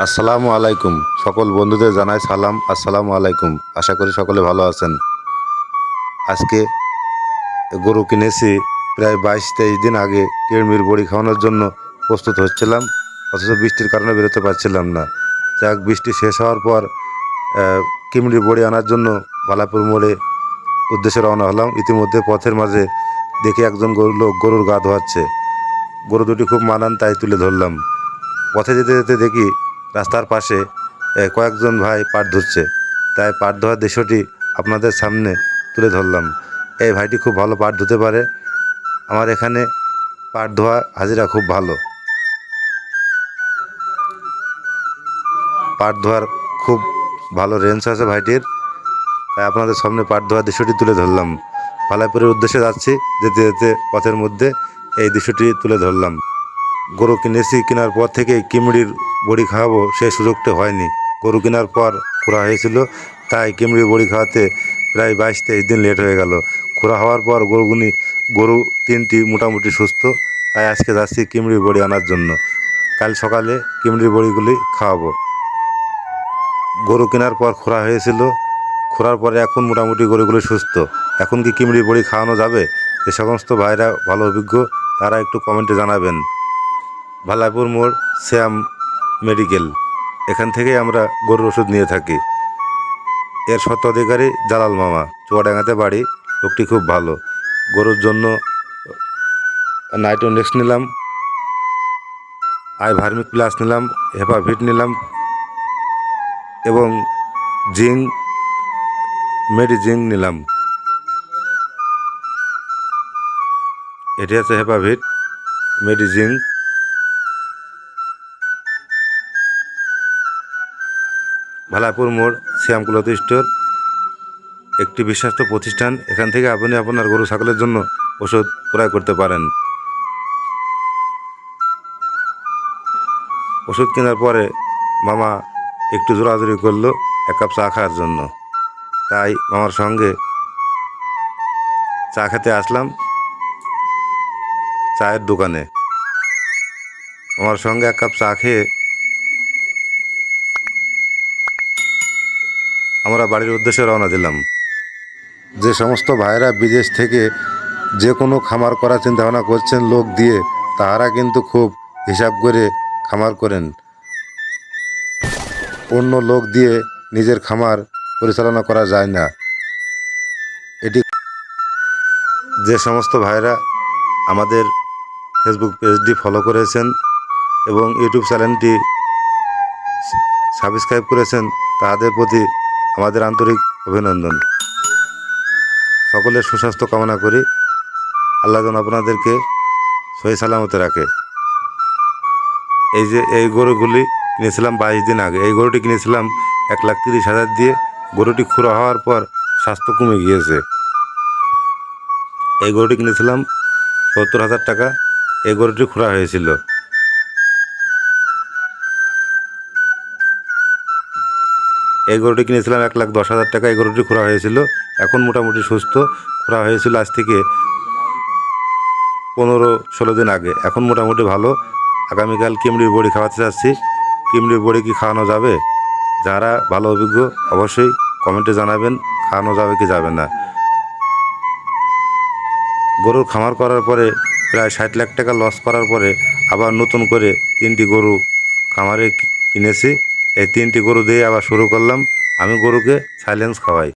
আসসালামু আলাইকুম। সকল বন্ধুদের জানাই সালাম। আসসালামু আলাইকুম। আশা করি সকলে ভালো আছেন। আজকে গরু কিনেছি প্রায় ২২-২৩ দিন আগে। কৃমির বড়ি খাওয়ানোর জন্য প্রস্তুত হচ্ছিলাম, অথচ বৃষ্টির কারণে বেরোতে পারছিলাম না। যাক, বৃষ্টি শেষ হওয়ার পর কৃমির বড়ি আনার জন্য বালাপুর মোড়ে উদ্দেশ্যে রওনা হলাম। ইতিমধ্যে পথের মাঝে দেখি একজন লোক গরুর গা ধোয়াচ্ছে। গরু দুটি খুব মানান, তাই তুলে ধরলাম। পথে যেতে যেতে দেখি রাস্তার পাশে কয়েকজন ভাই পাট ধুচ্ছে, তাই পাট ধোয়ার দৃশ্যটি আপনাদের সামনে তুলে ধরলাম। এই ভাইটি খুব ভালো পাট ধুতে পারে। আমার এখানে পাট ধোয়া হাজিরা খুব ভালো। পাট ধোয়ার খুব ভালো রেঞ্জ আছে ভাইটির, তাই আপনাদের সামনে পাট ধোয়ার দৃশ্যটি তুলে ধরলাম। ভালাইপুরের উদ্দেশ্যে যাচ্ছি, যেতে যেতে পথের মধ্যে এই দৃশ্যটি তুলে ধরলাম। গরু কিনেছি, কেনার পর থেকে কিমড়ির বড়ি খাওয়াবো সেই সুযোগটা হয়নি। গরু কেনার পর খুরা হয়েছিল, তাই কিমড়ির বড়ি খাওয়াতে প্রায় ২২-২৩ দিন লেট হয়ে গেল। খুরা হওয়ার পর গরু ৩টি মোটামুটি সুস্থ, তাই আজকে যাচ্ছি কিমড়ির বড়ি আনার জন্য। কাল সকালে কিমড়ির বড়িগুলি খাওয়াবো। গরু কেনার পর খোরা হয়েছিল, খোরার পরে এখন মোটামুটি গরুগুলি সুস্থ। এখন কি কিমড়ির বড়ি খাওয়ানো যাবে? যে সমস্ত ভাইরা ভালো অভিজ্ঞ, তারা একটু কমেন্টে জানাবেন। ভালাইপুর মোড়, শ্যাম মেডিকেল, এখান থেকেই আমরা গরুর ওষুধ নিয়ে থাকি। এর স্বত্বাধিকারী জালাল মামা, চুয়াডাঙ্গাতে বাড়ি। লোকটি খুব ভালো। গরুর জন্য নাইট্রোনেক্স নিলাম, ভার্মিক প্লাস নিলাম, হেপাভিট নিলাম এবং জিঙ্ক মেডিজিঙ্ক নিলাম। এটি আছে হেপাভিট মেডিজিঙ্ক। ভালাইপুর মোড়, শ্যাম ক্লথ স্টোর, একটি বিশ্বস্ত প্রতিষ্ঠান। এখান থেকে আপনি আপনার গরু ছাগলের জন্য ওষুধ ক্রয় করতে পারেন। ওষুধ কেনার পরে মামা একটু জোরাজুরি করলো ১ কাপ চা খাওয়ার জন্য, তাই মামার সঙ্গে চা খেতে আসলাম চায়ের দোকানে। আমার সঙ্গে ১ কাপ চা খেয়ে আমরা বাড়ির উদ্দেশ্যে রওনা দিলাম। যে সমস্ত ভাইরা বিদেশ থেকে যে কোনো খামার করার চিন্তাভাবনা করছেন লোক দিয়ে, তাহারা কিন্তু খুব হিসাব করে খামার করেন। অন্য লোক দিয়ে নিজের খামার পরিচালনা করা যায় না। এটি যে সমস্ত ভাইরা আমাদের ফেসবুক পেজটি ফলো করেছেন এবং ইউটিউব চ্যানেলটি সাবস্ক্রাইব করেছেন, তাদের প্রতি আমাদের আন্তরিক অভিনন্দন। সকলের সুস্বাস্থ্য কামনা করি। আল্লাহ যেন আপনাদেরকে সহি সালামতে রাখে। এই গরুগুলি কিনেছিলাম ২২ দিন আগে। এই গরুটি কিনেছিলাম ১,৩০,০০০ দিয়ে। গরুটি খুরা হওয়ার পর স্বাস্থ্য কমে গিয়েছে। এই গরুটি কিনেছিলাম ৭০,০০০ টাকা। এই গরুটি খুরা হয়েছিল। এই গরুটি কিনেছিলাম ১,১০,০০০ টাকা। এই গরুটি খুরা হয়েছিল। এখন মোটামুটি সুস্থ। খুরা হয়েছিল আজ থেকে ১৫-১৬ দিন আগে। এখন মোটামুটি ভালো। আগামীকাল কিমড়ির বড়ি খাওয়াতে চাচ্ছি। কিমড়ির বড়ি কি খাওয়ানো যাবে? যারা ভালো অভিজ্ঞ অবশ্যই কমেন্টে জানাবেন, খাওয়ানো যাবে কি যাবে না। গরুর খামার করার পরে প্রায় ৬০ লাখ টাকা লস করার পরে আবার নতুন করে ৩টি গরু খামারে কিনেছি। এই ৩টি গরু দিয়ে আবার শুরু করলাম। আমি গরুকে সাইলেন্স খাওয়াই।